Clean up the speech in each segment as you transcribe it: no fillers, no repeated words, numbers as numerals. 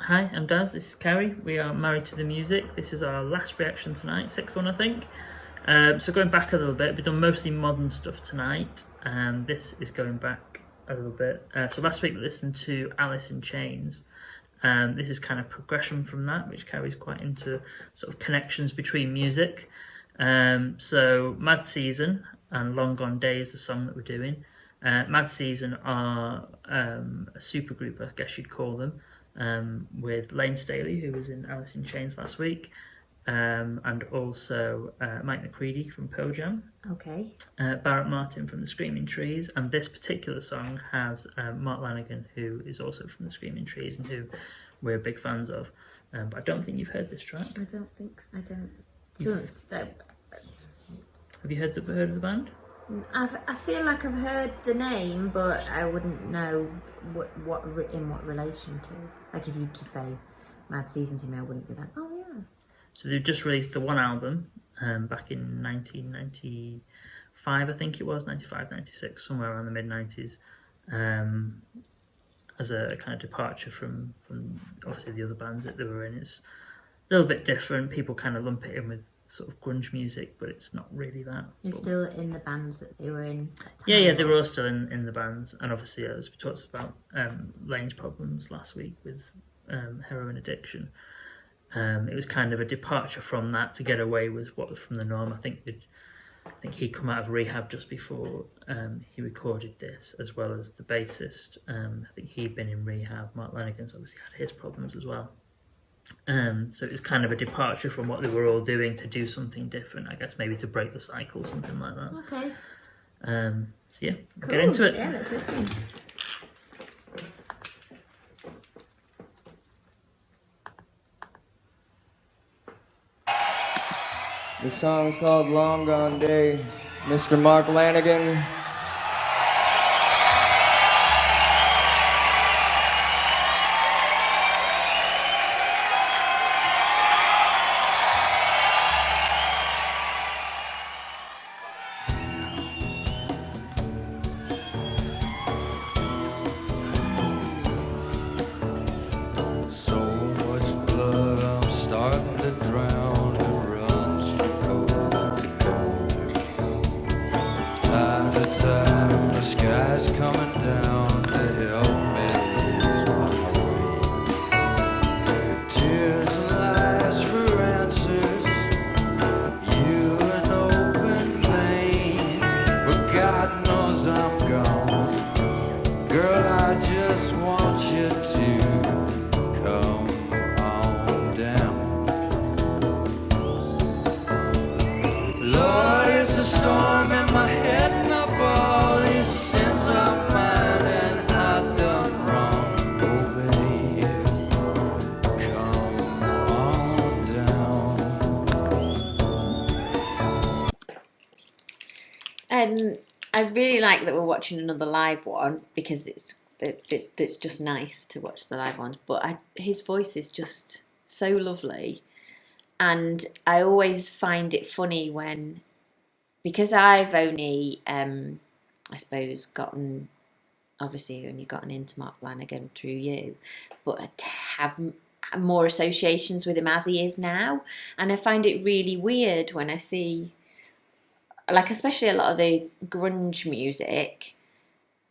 Hi, I'm Daz, this is Carrie. We are Married to the Music. This is our last reaction tonight, sixth one I think. So going back a little bit, we've done mostly modern stuff tonight, and this is going back a little bit. So last week we listened to Alice in Chains. This is kind of progression from that, which carries quite into sort of connections between music. So Mad Season and Long Gone Day is the song that we're doing. Mad Season are a supergroup, I guess you'd call them, with Lane Staley, who was in Alice in Chains last week, and also Mike McCready from Pearl Jam. Okay. Barrett Martin from the Screaming Trees, and this particular song has Mark Lanegan, who is also from the Screaming Trees and who we're big fans of. But I don't think you've heard this track. I don't think so. I don't. Have you heard of the band? I feel like I've heard the name, but I wouldn't know what in what relation to. Like if you just say Mad Season to me, I wouldn't be like, oh yeah. So they've just released the one album back in 1995, I think it was, 95, 96, somewhere around the mid-90s, as a kind of departure from obviously the other bands that they were in. It's a little bit different. People kind of lump it in with sort of grunge music, but it's not really that. You're still in the bands that they were in at the time? Yeah, they were all still in the bands, and obviously as we talked about Lane's problems last week with heroin addiction, it was kind of a departure from that to get away with what was from the norm. I think he'd come out of rehab just before he recorded this, as well as the bassist. I think he'd been in rehab. Mark Lanegan's obviously had his problems as well. So it was kind of a departure from what they were all doing to do something different, I guess, maybe to break the cycle, something like that. Okay. So yeah, Cool. get into it. Yeah, let's listen. The song's called Long Gone Day. Mr. Mark Lanegan. So much blood, I'm starting to drown. It runs from coast to coast. Time to time, the sky's coming down to help me lose my way. Tears and lies for answers. You an open vein, but God knows I'm gone. Girl, I just want you to come on down. Lord, it's a storm in my head, and of all these sins are mine, and I done wrong. Oh, baby, come on down. I really like that we're watching another live one because it's just nice to watch the live ones. But his voice is just so lovely, and I always find it funny because I've only I suppose obviously only gotten into Mark Lanegan through you, but I have more associations with him as he is now, and I find it really weird when I see, like, especially a lot of the grunge music,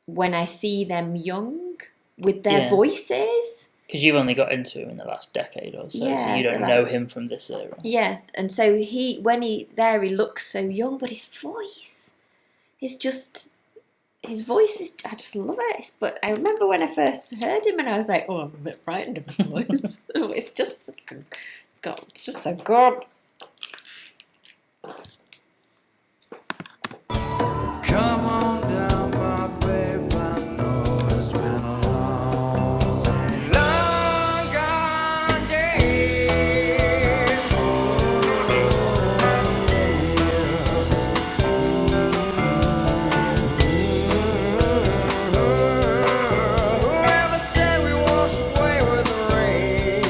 when I see them young with their voices. Because you've only got into him in the last decade or so, so Yeah, you don't know him from this era. Yeah, and so he looks so young, but his voice is just, I just love it. But I remember when I first heard him and I was like, oh, I'm a bit frightened of his voice. It's just so good. Come on down, my babe. I know it's been a long, long gone day. Whoever said we wash away with the rain?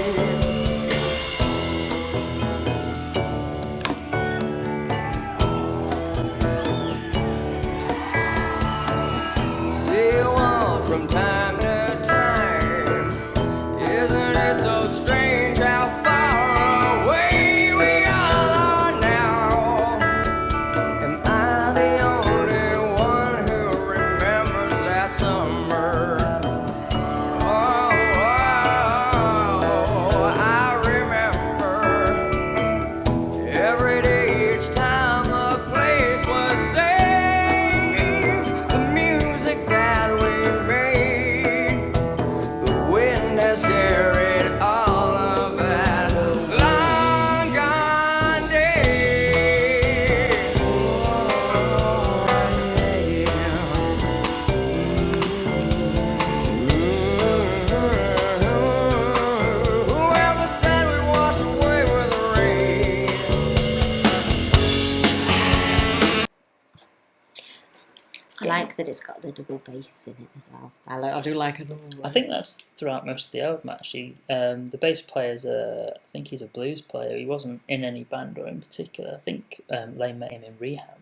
like that it's got the double bass in it as well. I do like a double bass. I think that's throughout most of the album, actually. The bass player's I think he's a blues player. He wasn't in any band or in particular. I think Lane met him in rehab.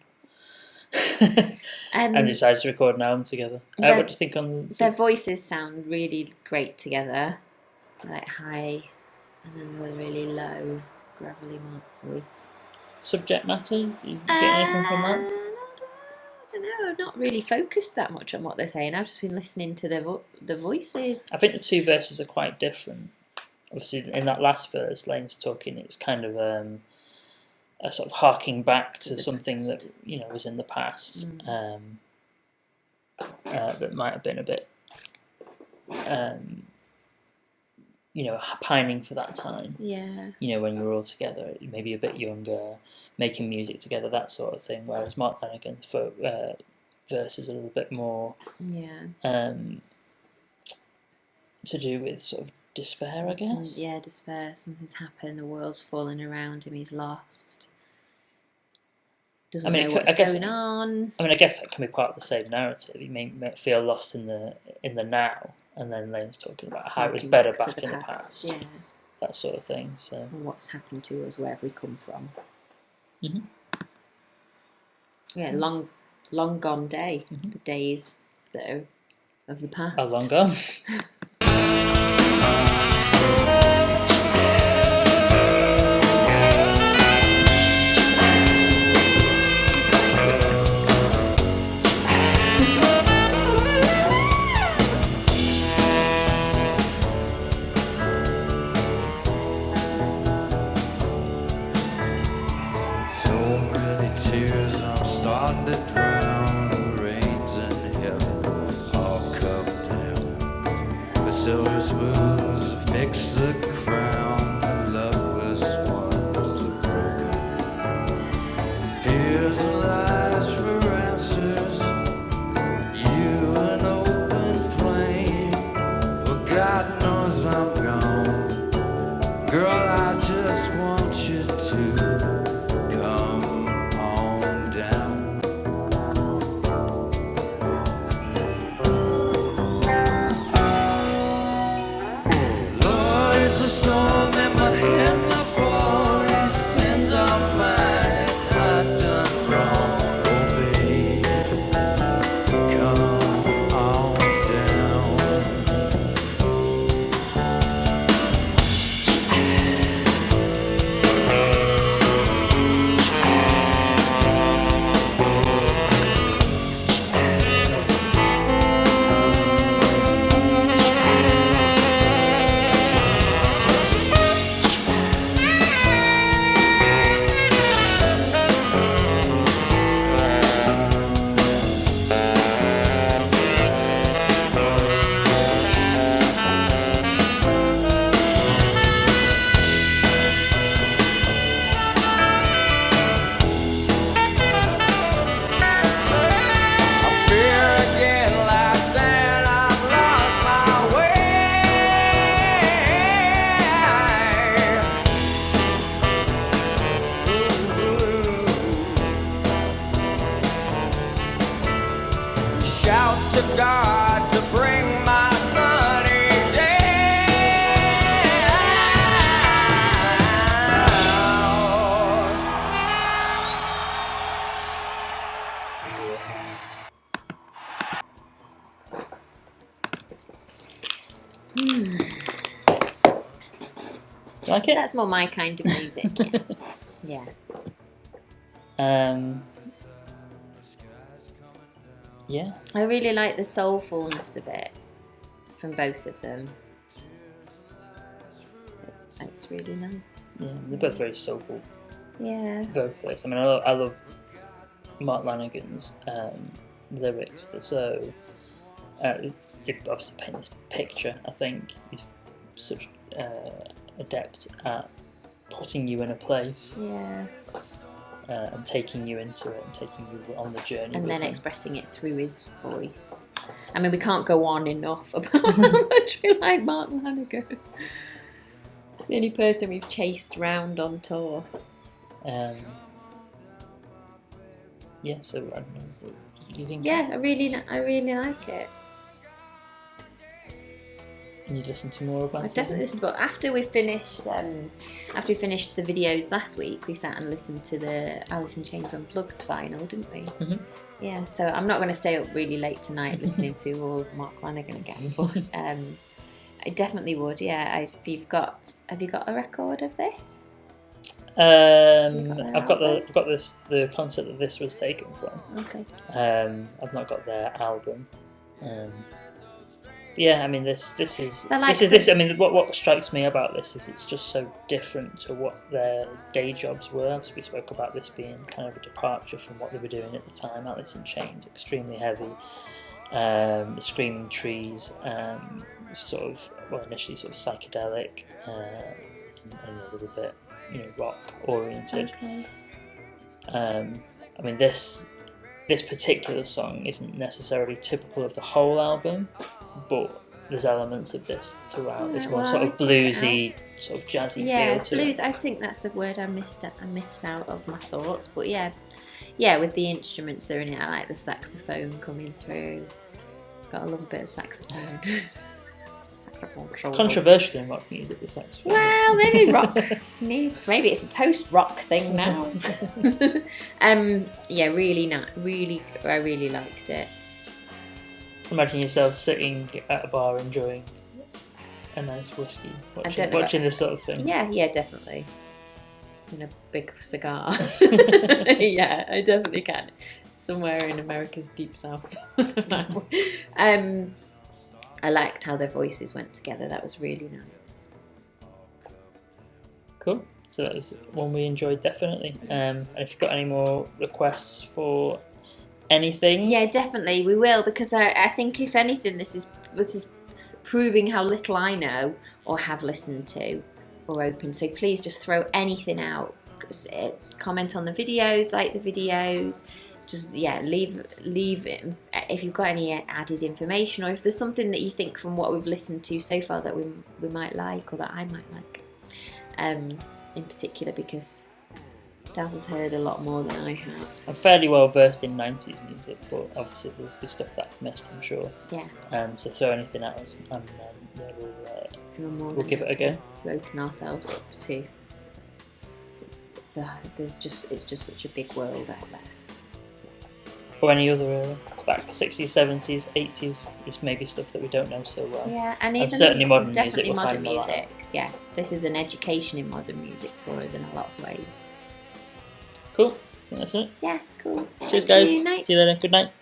And decided to record an album together. What do you think on their voices sound really great together, like high and then the really low gravelly voice. Subject matter? You get anything from that? I don't know. I've not really focused that much on what they're saying. I've just been listening to the voices. I think the two verses are quite different. Obviously, in that last verse, Lane's talking. It's kind of a sort of harking back to something that was in the past, that might have been a bit, pining for that time. Yeah. When you were all together, maybe a bit younger, making music together, that sort of thing. Whereas Mark Lanigan's verse is a little bit more, to do with sort of despair, I guess. Yeah, despair. Something's happened. The world's falling around him. He's lost. Doesn't know what's going on. I guess that can be part of the same narrative. You may feel lost in the now, and then Lane's talking about how it was better back in the past. Yeah. That sort of thing. So. And what's happened to us? Where have we come from? Mm-hmm. Yeah, long gone day. Mm-hmm. The days that are of the past. Are long gone. Starting to drown, rains in heaven all come down. The silver spoons fix the crown, the luckless ones are broken. Fears and lies for answers, you an open flame. Well, God knows I'm gone. Girl, I just want you to a storm in my head, my fall, these sins are mine, I've done wrong, oh baby, come on down. Shout to God to bring my sunny day. Like it? That's more my kind of music. Yes. Yeah. Yeah. I really like the soulfulness of it from both of them. It's really nice. Yeah, they're both very soulful. Yeah. Vocalists. I love Mark Lanigan's lyrics. They're so they obviously paint this picture. I think he's such adept at putting you in a place. Yeah. And taking you into it and taking you on the journey. And then expressing it through his voice. We can't go on enough about how much we like Mark Lanigan. He's the only person we've chased round on tour. Yeah, so I don't know. you think? Yeah, I really like it. And you'd listen to more about I it? definitely listened, but after we finished the videos last week, we sat and listened to the Alice in Chains Unplugged vinyl, didn't we? Mhm. Yeah, so I'm not going to stay up really late tonight listening to all of Mark Lanegan again, but I definitely would. Yeah, have you got a record of this? I've got the concert that this was taken from. Okay. I've not got their album. Yeah, I mean this is I like this. I mean, what strikes me about this is it's just so different to what their day jobs were. So we spoke about this being kind of a departure from what they were doing at the time. Alice in Chains, extremely heavy. The Screaming Trees, initially sort of psychedelic, and a little bit, rock oriented. Okay. I mean this particular song isn't necessarily typical of the whole album, but there's elements of this throughout. It's more sort of bluesy, sort of jazzy feel to blues. it. I think that's a word I missed out of my thoughts. But yeah, with the instruments that are in it, I like the saxophone coming through. Got a little bit of saxophone. Saxophone solo. Controversial in rock music, the saxophone. Well, maybe rock. Maybe it's a post-rock thing now. Yeah, I really liked it. Imagine yourself sitting at a bar enjoying a nice whiskey, watching this sort of thing. Yeah, definitely. And a big cigar. Yeah, I definitely can. Somewhere in America's deep south. I liked how their voices went together. That was really nice. Cool. So that was one we enjoyed, definitely. And if you've got any more requests for anything, yeah, definitely we will, because I think if anything, this is proving how little I know or have listened to or opened. So please just throw anything out. It's comment on the videos, like the videos. Just leave it if you've got any added information, or if there's something that you think from what we've listened to so far that we might like, or that I might like, in particular, because Daz has heard a lot more than I have. I'm fairly well versed in 90s music, but obviously there's the stuff that I've missed, I'm sure. Yeah. So throw anything at us, and we'll give it a go. To open ourselves up to. It's just such a big world out there. Or any other era, back 60s, 70s, 80s, is maybe stuff that we don't know so well. Yeah, and certainly modern definitely music. Modern music. Yeah, this is an education in modern music for us in a lot of ways. Cool. I think that's it. Yeah, cool. Cheers, guys. Night. See you later. Good night.